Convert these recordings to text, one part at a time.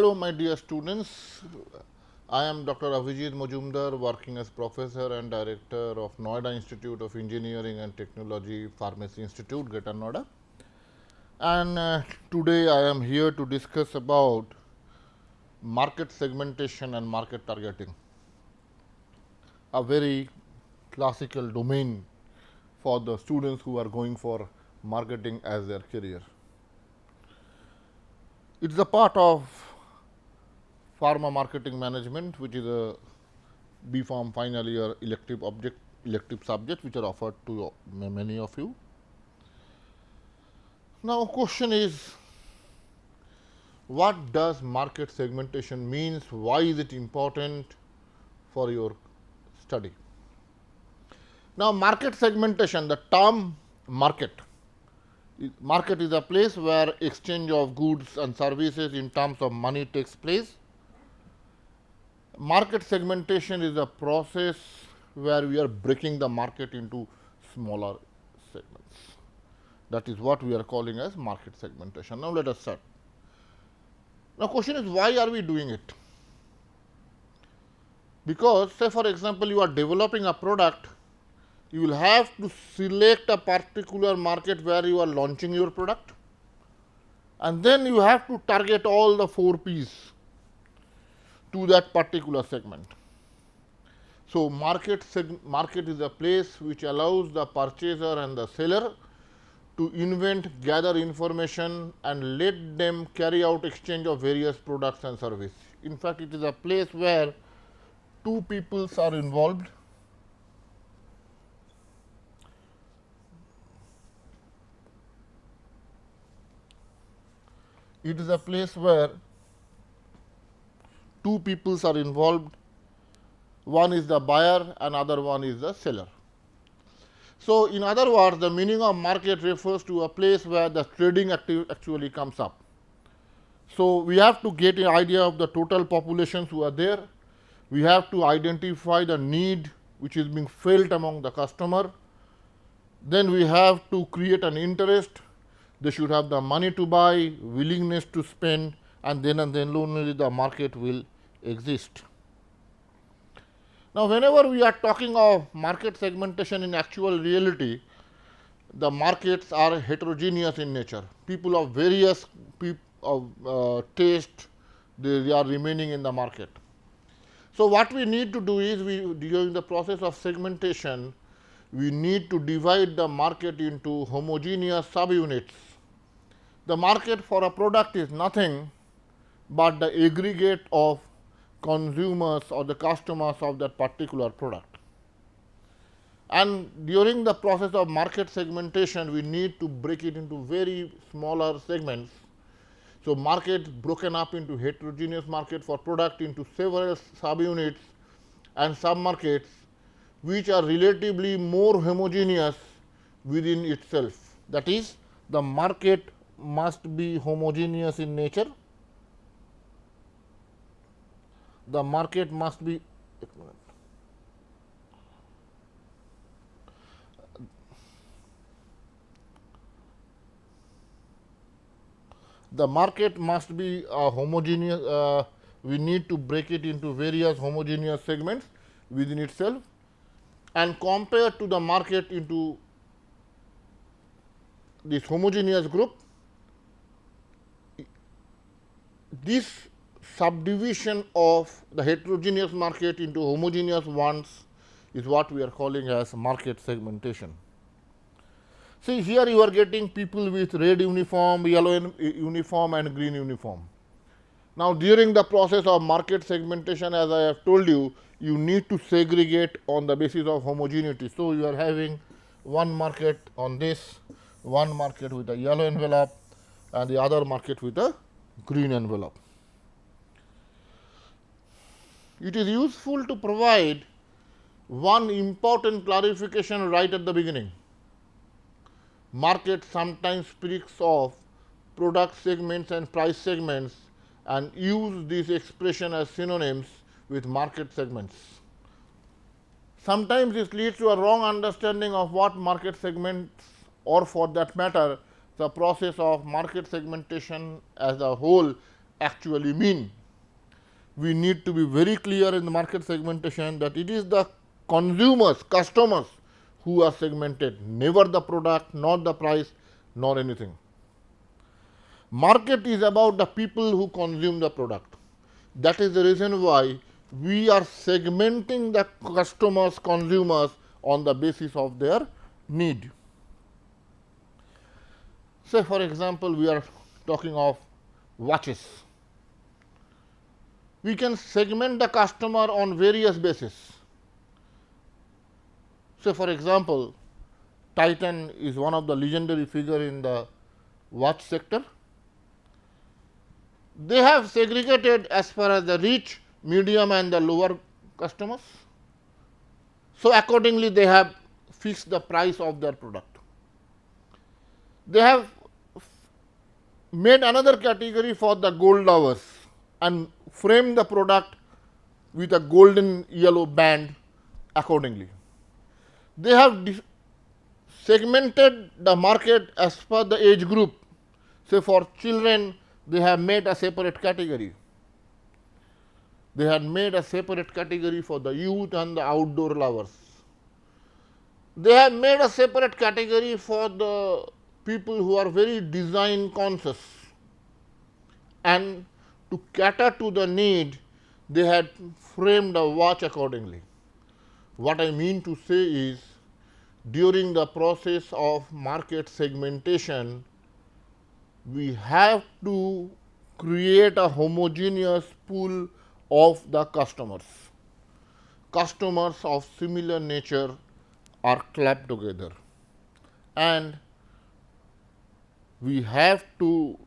Hello, my dear students. I am Dr. Avijit Majumdar, working as Professor and Director of Noida Institute of Engineering and Technology, Pharmacy Institute, Greater Noida. And today I am here to discuss about market segmentation and market targeting, a very classical domain for the students who are going for marketing as their career. It is a part of Pharma marketing management, which is a B.Pharm final year elective subject, which are offered to many of you. Now, question is, what does market segmentation means? Why is it important for your study? Now, market segmentation, the term market is a place where exchange of goods and services in terms of money takes place. Market segmentation is a process where we are breaking the market into smaller segments. That is what we are calling as market segmentation. Now, let us start. Now, question is, why are we doing it? Because, say for example, you are developing a product, you will have to select a particular market where you are launching your product, and then you have to target all the 4 P's to that particular segment. So, market is a place which allows the purchaser and the seller to invent, gather information and let them carry out exchange of various products and services. In fact, it is a place where 2 peoples are involved. It is a place where 2 peoples are involved. One is the buyer and other one is the seller. So, in other words, the meaning of market refers to a place where the trading actually comes up. So, we have to get an idea of the total populations who are there. We have to identify the need which is being felt among the customer. Then we have to create an interest. They should have the money to buy, willingness to spend, and then only the market will exist. Now, whenever we are talking of market segmentation in actual reality, the markets are heterogeneous in nature. People of various taste, they are remaining in the market. So, what we need to do is, during the process of segmentation, we need to divide the market into homogeneous subunits. The market for a product is nothing but the aggregate of consumers or the customers of that particular product. And during the process of market segmentation, we need to break it into very smaller segments. So, market broken up into heterogeneous market for product into several subunits and submarkets, which are relatively more homogeneous within itself. That is, the market must be homogeneous in nature. The market must be homogeneous. We need to break it into various homogeneous segments within itself and compare to the market into this homogeneous group. This subdivision of the heterogeneous market into homogeneous ones is what we are calling as market segmentation. See, here you are getting people with red uniform, yellow uniform and green uniform. Now, during the process of market segmentation, as I have told you, you need to segregate on the basis of homogeneity. So, you are having one market on this, one market with a yellow envelope and the other market with a green envelope. It is useful to provide one important clarification right at the beginning. Market sometimes speaks of product segments and price segments and use this expression as synonyms with market segments. Sometimes this leads to a wrong understanding of what market segments, or for that matter, the process of market segmentation as a whole actually mean. We need to be very clear in the market segmentation that it is the consumers, customers who are segmented, never the product, not the price, nor anything. Market is about the people who consume the product. That is the reason why we are segmenting the customers, consumers on the basis of their need. Say for example, we are talking of watches. We can segment the customer on various bases. Say for example, Titan is one of the legendary figure in the watch sector. They have segregated as far as the rich, medium and the lower customers. So, accordingly they have fixed the price of their product. They have made another category for the gold lovers and framed the product with a golden yellow band accordingly. They have segmented the market as per the age group. Say for children, they have made a separate category. They had made a separate category for the youth and the outdoor lovers. They have made a separate category for the people who are very design conscious, and to cater to the need, they had framed a watch accordingly. What I mean to say is, during the process of market segmentation, we have to create a homogeneous pool of the customers. Customers of similar nature are clubbed together, and we have to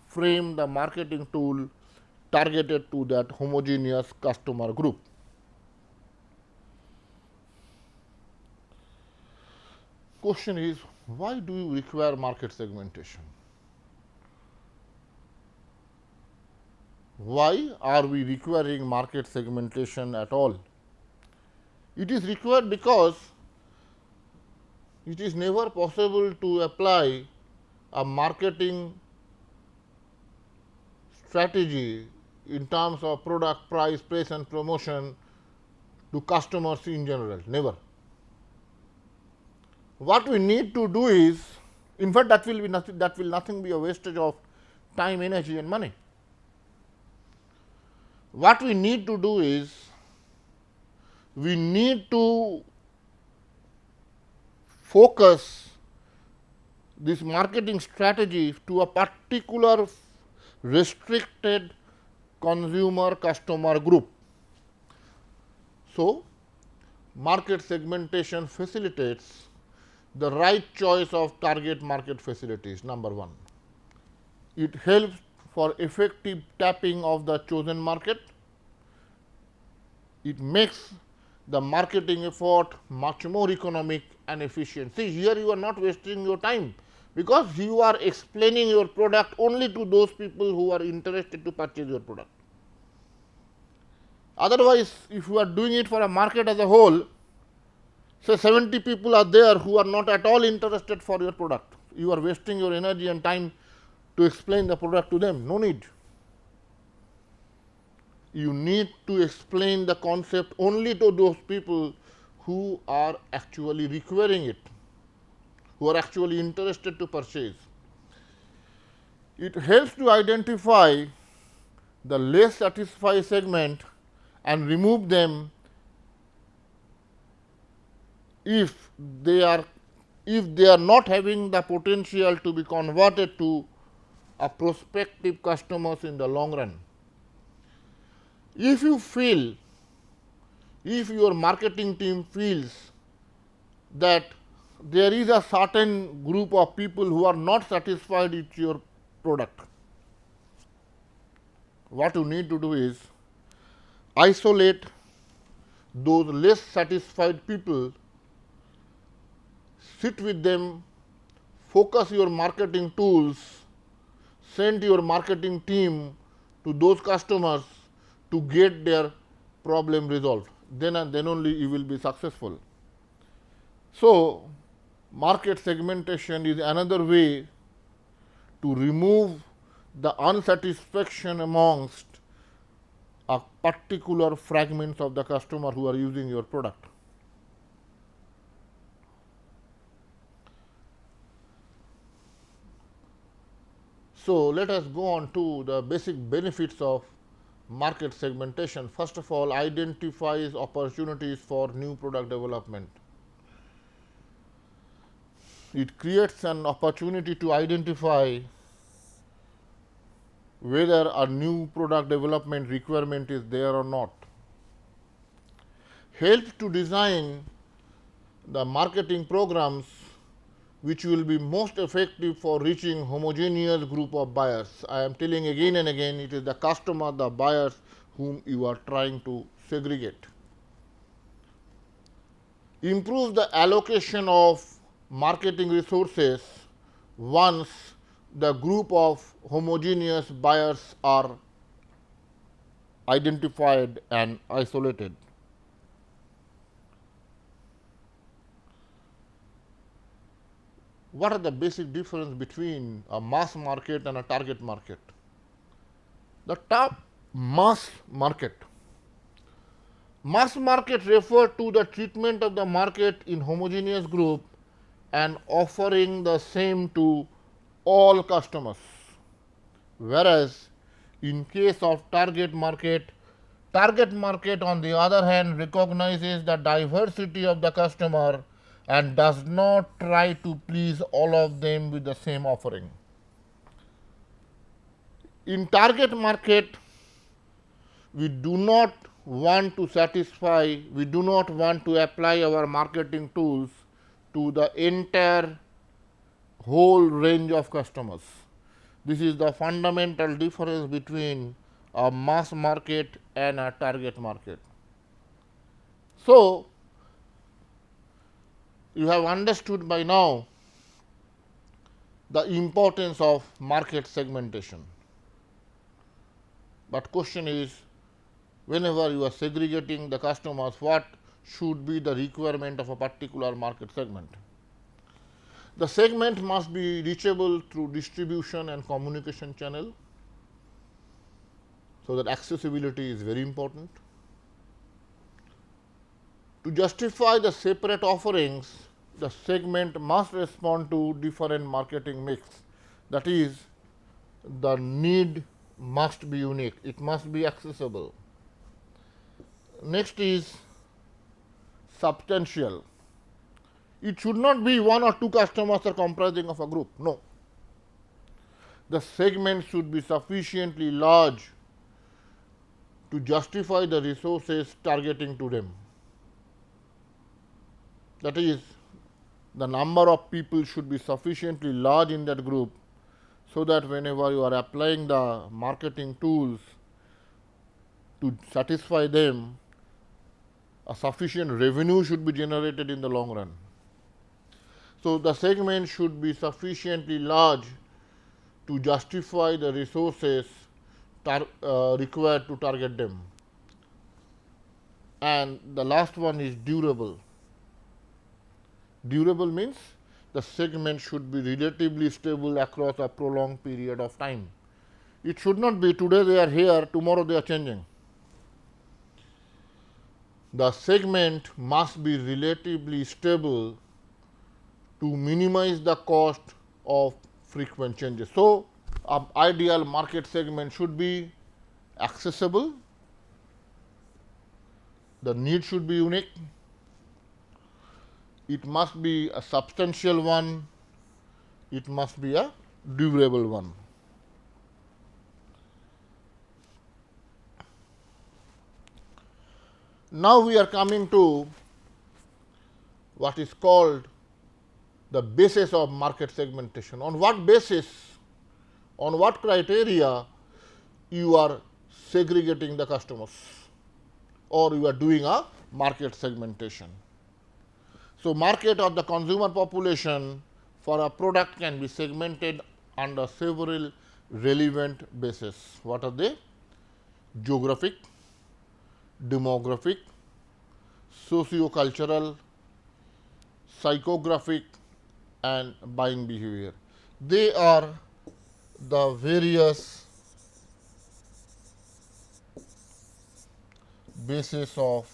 frame the marketing tool targeted to that homogeneous customer group. Question is, why do you require market segmentation? Why are we requiring market segmentation at all? It is required because it is never possible to apply a marketing strategy in terms of product, price, place and promotion to customers in general, never. What we need to do is, in fact, that will nothing be a wastage of time, energy and money. What we need to do is, we need to focus this marketing strategy to a particular restricted consumer customer group. So, market segmentation facilitates the right choice of target market facilities, number one. It helps for effective tapping of the chosen market. It makes the marketing effort much more economic and efficient. See, here you are not wasting your time, because you are explaining your product only to those people who are interested to purchase your product. Otherwise, if you are doing it for a market as a whole, say 70 people are there who are not at all interested for your product. You are wasting your energy and time to explain the product to them. No need. You need to explain the concept only to those people who are actually requiring it, who are actually interested to purchase. It helps to identify the less satisfied segment and remove them if they are not having the potential to be converted to a prospective customers in the long run. If you feel, if your marketing team feels that there is a certain group of people who are not satisfied with your product, what you need to do is isolate those less satisfied people, sit with them, focus your marketing tools, send your marketing team to those customers to get their problem resolved. Then and then only you will be successful. So, market segmentation is another way to remove the unsatisfaction amongst a particular fragments of the customer who are using your product. So, let us go on to the basic benefits of market segmentation. First of all, identifies opportunities for new product development. It creates an opportunity to identify whether a new product development requirement is there or not. Helps to design the marketing programs which will be most effective for reaching homogeneous group of buyers. I am telling again and again, it is the customer, the buyers whom you are trying to segregate. Improve the allocation of marketing resources once the group of homogeneous buyers are identified and isolated. What are the basic difference between a mass market and a target market? The top mass market. Mass market refer to the treatment of the market in homogeneous group and offering the same to all customers. Whereas, in case of target market on the other hand recognizes the diversity of the customer and does not try to please all of them with the same offering. In target market, we do not want to satisfy, we do not want to apply our marketing tools to the entire whole range of customers. This is the fundamental difference between a mass market and a target market. So, you have understood by now the importance of market segmentation. But question is, whenever you are segregating the customers, what should be the requirement of a particular market segment? The segment must be reachable through distribution and communication channel, so that accessibility is very important. To justify the separate offerings, the segment must respond to different marketing mix. That is, the need must be unique, it must be accessible. Next is substantial. It should not be one or two customers are comprising of a group, no. The segment should be sufficiently large to justify the resources targeting to them. That is, the number of people should be sufficiently large in that group, so that whenever you are applying the marketing tools to satisfy them, a sufficient revenue should be generated in the long run. So, the segment should be sufficiently large to justify the resources required to target them. And the last one is durable. Durable means the segment should be relatively stable across a prolonged period of time. It should not be today they are here, tomorrow they are changing. The segment must be relatively stable to minimize the cost of frequent changes. So, an ideal market segment should be accessible, the need should be unique, it must be a substantial one, it must be a durable one. Now, we are coming to what is called the basis of market segmentation. On what basis, on what criteria you are segregating the customers, or you are doing a market segmentation. So, market or the consumer population for a product can be segmented under several relevant bases. What are they? Geographic, demographic, sociocultural, psychographic and buying behavior. They are the various basis of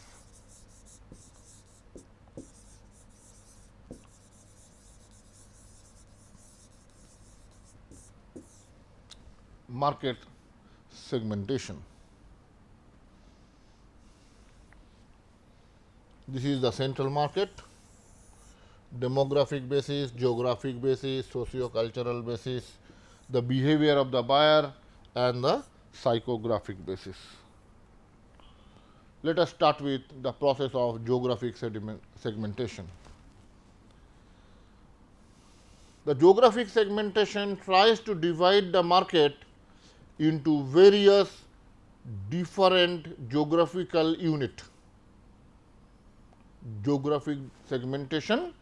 market segmentation. This is the central market, demographic basis, geographic basis, sociocultural basis, the behavior of the buyer and the psychographic basis. Let us start with the process of geographic segmentation. The geographic segmentation tries to divide the market into various different geographical units. Geographic segmentation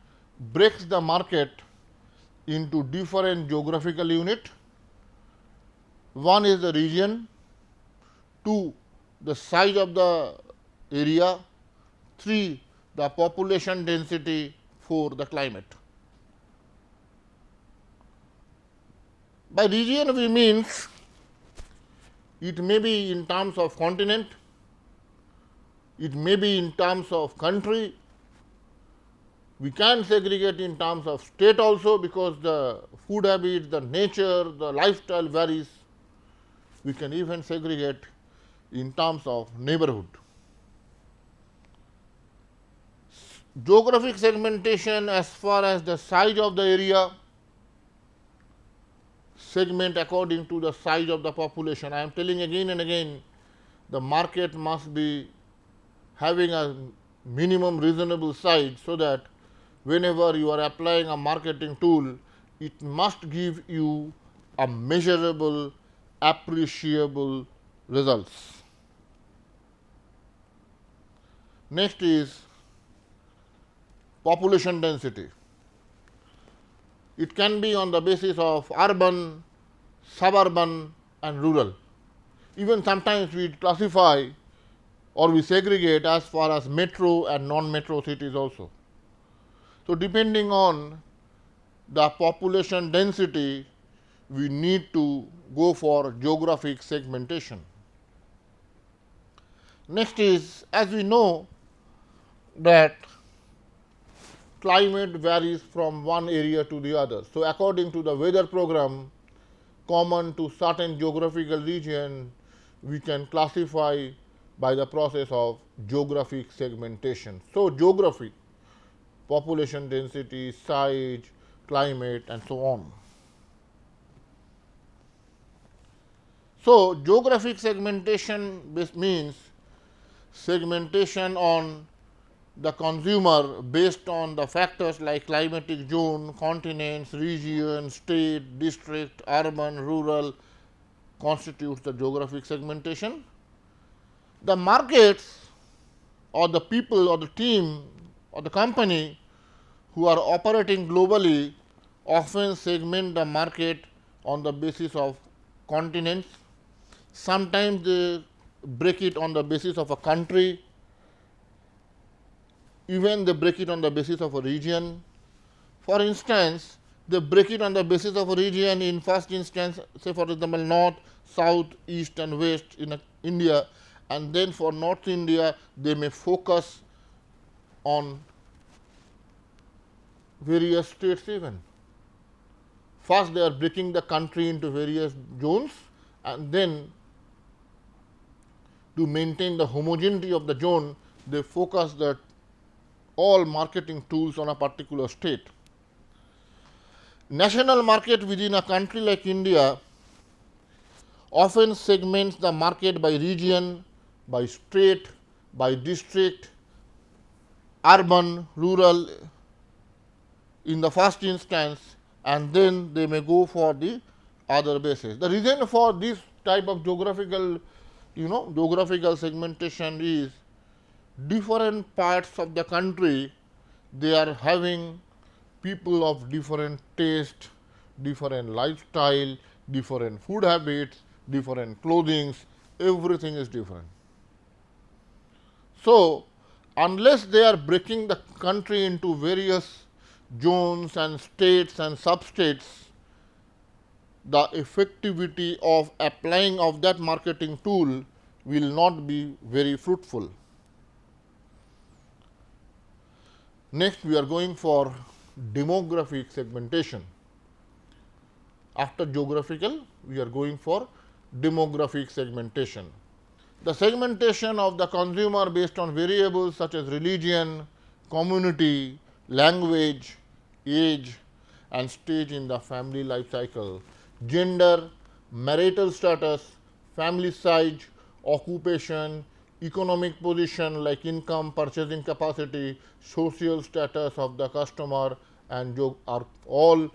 breaks the market into different geographical units. One is the region, two the size of the area, three the population density, four the climate. By region we means it may be in terms of continent, it may be in terms of country, we can segregate in terms of state also because the food habits, the nature, the lifestyle varies. We can even segregate in terms of neighborhood. Geographic segmentation as far as the size of the area, segment according to the size of the population. I am telling again and again, the market must be having a minimum reasonable size so that whenever you are applying a marketing tool, it must give you a measurable, appreciable results. Next is population density. It can be on the basis of urban, suburban and rural. Even sometimes we classify or we segregate as far as metro and non-metro cities also. So, depending on the population density, we need to go for geographic segmentation. Next is, as we know that climate varies from one area to the other. So, according to the weather program common to certain geographical region, we can classify by the process of geographic segmentation. So, geography, population density, size, climate and so on. So, geographic segmentation means segmentation on the consumer based on the factors like climatic zone, continents, region, state, district, urban, rural constitutes the geographic segmentation. The markets or the people or the team or the company who are operating globally often segment the market on the basis of continents. Sometimes they break it on the basis of a country, even they break it on the basis of a region. For instance, they break it on the basis of a region in first instance, say for example, north, south, east and west in India, and then for North India they may focus on various states even. First they are breaking the country into various zones and then to maintain the homogeneity of the zone, they focus that all marketing tools on a particular state. National market within a country like India often segments the market by region, by state, by district, urban, rural in the first instance, and then they may go for the other basis. The reason for this type of geographical segmentation is different parts of the country, they are having people of different taste, different lifestyle, different food habits, different clothings, everything is different. So, unless they are breaking the country into various zones and states and substates, the effectivity of applying of that marketing tool will not be very fruitful. Next, we are going for demographic segmentation. After geographical, we are going for demographic segmentation. The segmentation of the consumer based on variables such as religion, community, language, age and stage in the family life cycle, gender, marital status, family size, occupation, economic position like income, purchasing capacity, social status of the customer and are all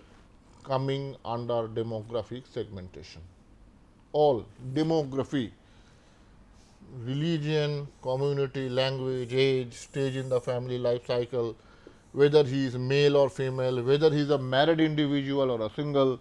coming under demographic segmentation. All demography, religion, community, language, age, stage in the family life cycle, whether he is male or female, whether he is a married individual or a single,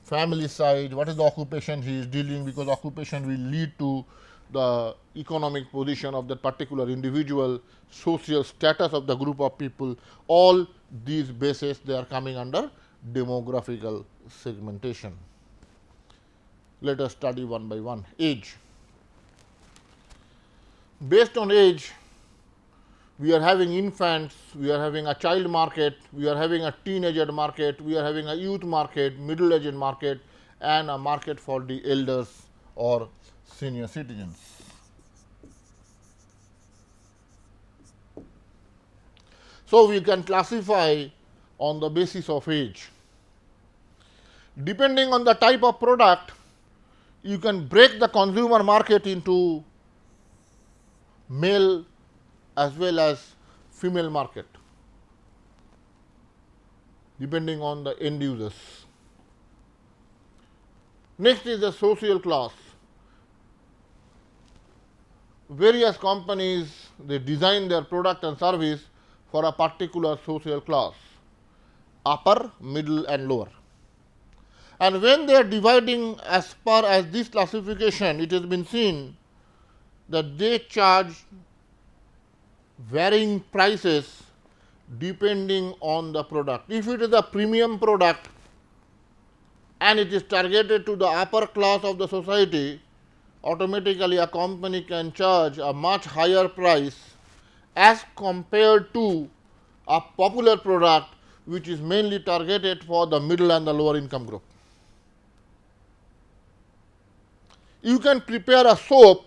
family size, what is the occupation he is dealing, because occupation will lead to the economic position of that particular individual, social status of the group of people, all these bases they are coming under demographical segmentation. Let us study one by one. Age. Based on age, we are having infants, we are having a child market, we are having a teenager market, we are having a youth market, middle aged market and a market for the elders or senior citizens. So, we can classify on the basis of age. Depending on the type of product, you can break the consumer market into male as well as female market, depending on the end users. Next is the social class. Various companies, they design their product and service for a particular social class, upper, middle and lower. And when they are dividing as per as this classification, it has been seen that they charge varying prices depending on the product. If it is a premium product and it is targeted to the upper class of the society, automatically a company can charge a much higher price as compared to a popular product which is mainly targeted for the middle and the lower income group. You can prepare a soap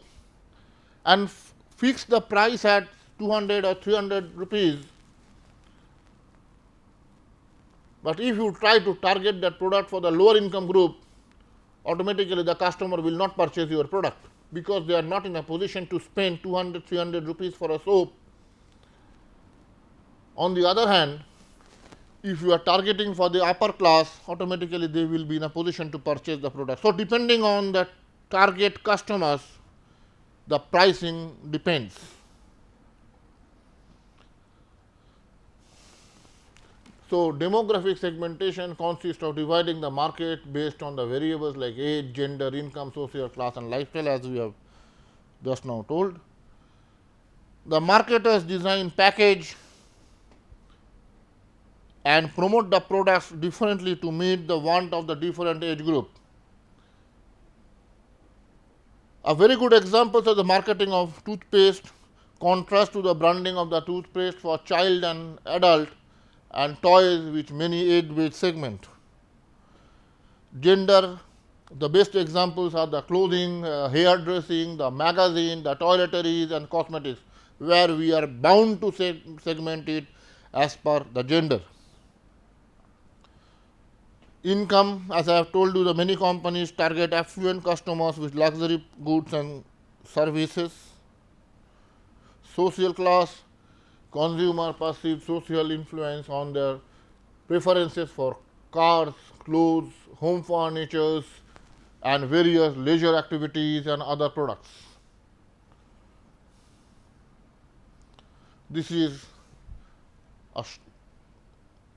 and fix the price at 200 or 300 rupees, but if you try to target that product for the lower income group, automatically the customer will not purchase your product because they are not in a position to spend 200, 300 rupees for a soap. On the other hand, if you are targeting for the upper class, automatically they will be in a position to purchase the product. So, depending on the target customers, the pricing depends. So, demographic segmentation consists of dividing the market based on the variables like age, gender, income, social class and lifestyle, as we have just now told. The marketers design, package and promote the products differently to meet the want of the different age group. A very good example of the marketing of toothpaste contrast to the branding of the toothpaste for child and adult and toys which many age segment. Gender, the best examples are the clothing, hairdressing, the magazine, the toiletries and cosmetics, where we are bound to segment it as per the gender. Income, as I have told you, the many companies target affluent customers with luxury goods and services. Social class, consumer perceive social influence on their preferences for cars, clothes, home furnitures and various leisure activities and other products. This is a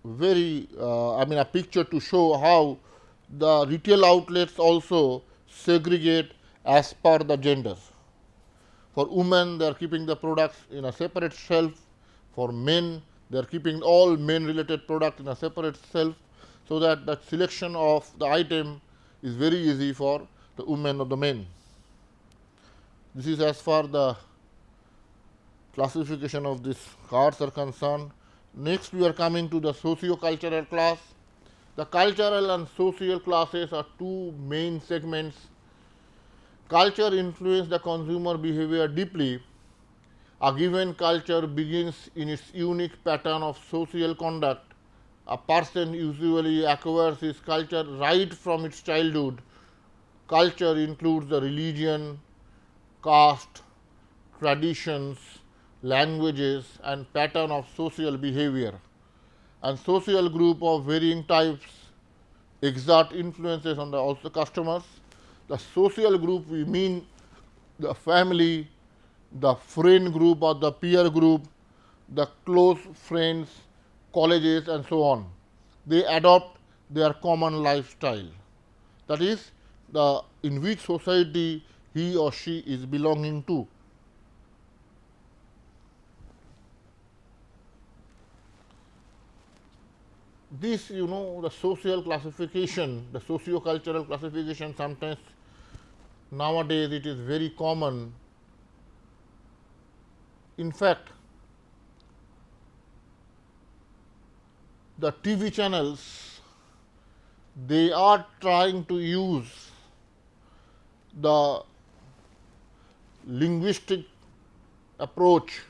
very a picture to show how the retail outlets also segregate as per the genders. For women, they are keeping the products in a separate shelf. For men, they are keeping all men related products in a separate shelf. so that the selection of the item is very easy for the women or the men. This is as far the classification of these cards are concerned. Next, we are coming to the socio-cultural class. The cultural and social classes are two main segments. Culture influences the consumer behavior deeply. A given culture begins in its unique pattern of social conduct. A person usually acquires his culture right from its childhood. Culture includes the religion, caste, traditions, languages and pattern of social behavior, and social group of varying types exert influences on the also customers. The social group we mean the family, the friend group or the peer group, the close friends, colleges and so on. They adopt their common lifestyle, that is the in which society he or she is belonging to. This the social classification, the socio-cultural classification, sometimes nowadays it is very common. In fact, the TV channels, they are trying to use the linguistic approach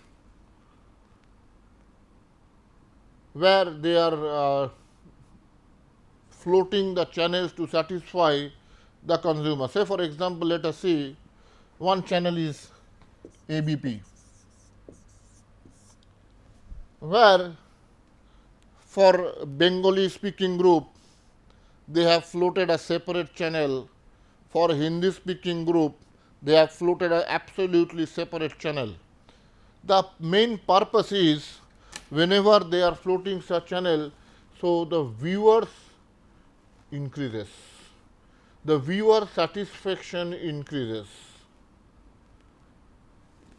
where they are floating the channels to satisfy the consumer. Say for example, let us see one channel is ABP, where for Bengali speaking group they have floated a separate channel. For Hindi speaking group they have floated a absolutely separate channel. The main purpose is whenever they are floating such channel, so the viewers increases, the viewer satisfaction increases.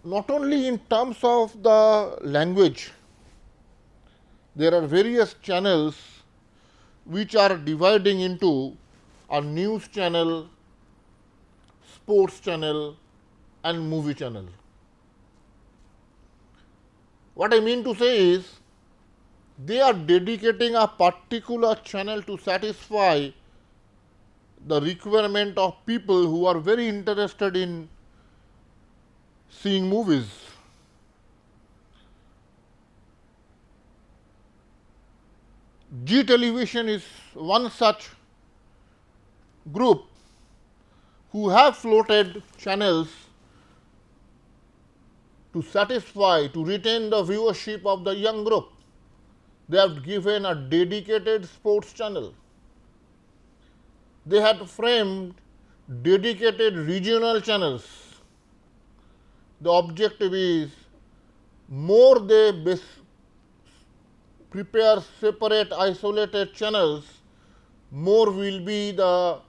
Not only in terms of the language, there are various channels which are dividing into a news channel, sports channel and movie channel. What I mean to say is, they are dedicating a particular channel to satisfy the requirement of people who are very interested in seeing movies. G Television is one such group who have floated channels to satisfy, to retain the viewership of the young group. They have given a dedicated sports channel. They had framed dedicated regional channels. The objective is more they prepare separate isolated channels, more will be the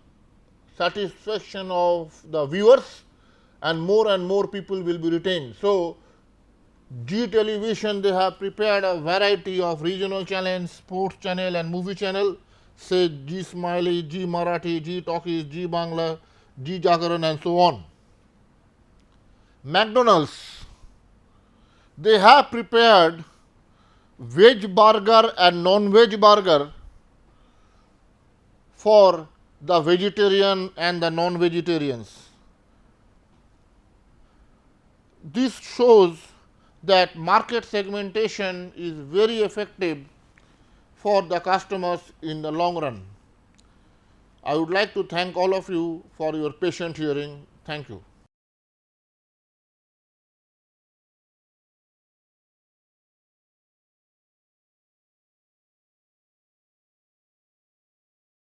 satisfaction of the viewers and more people will be retained. So, G Television they have prepared a variety of regional channels, sports channel and movie channel, say G Smiley, G Marathi, G Talkies, G Bangla, G Jagaran and so on. McDonald's, they have prepared veg burger and non-veg burger for the vegetarian and the non-vegetarians. This shows that market segmentation is very effective for the customers in the long run. I would like to thank all of you for your patient hearing. Thank you.